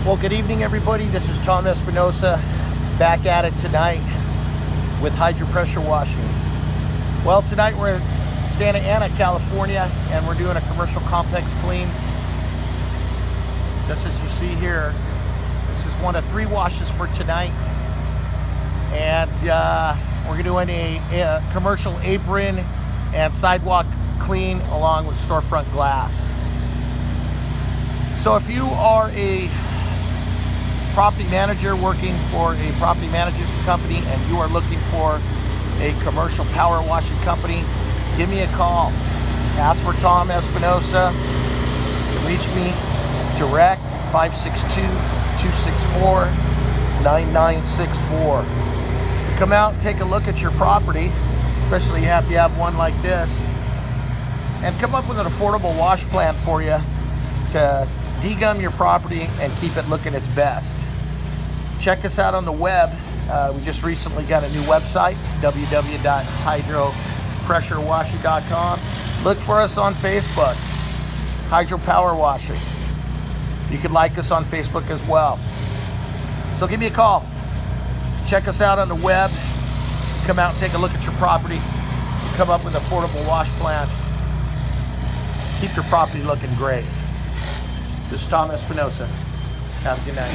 Well, good evening, everybody. This is Tom Espinosa, back at it tonight with hydro pressure washing. Well, tonight we're in Santa Ana, California, and we're doing a commercial complex clean. Just as you see here, this is one of 3 washes for tonight, and we're doing a commercial apron and sidewalk clean along with storefront glass. So if you are a property manager working for a property management company and you are looking for a commercial power washing company, give me a call. Ask for Tom Espinosa. You can reach me direct, 562-264-9964. Come out and take a look at your property, especially if you have one like this, and come up with an affordable wash plan for you to degum your property and keep it looking its best. Check us out on the web. We just recently got a new website, www.hydropressurewashing.com. Look for us on Facebook, Hydro Power Washing. You can like us on Facebook as well. So give me a call. Check us out on the web. Come out and take a look at your property. Come up with an affordable wash plan. Keep your property looking great. This is Tom Espinosa. Have a good night.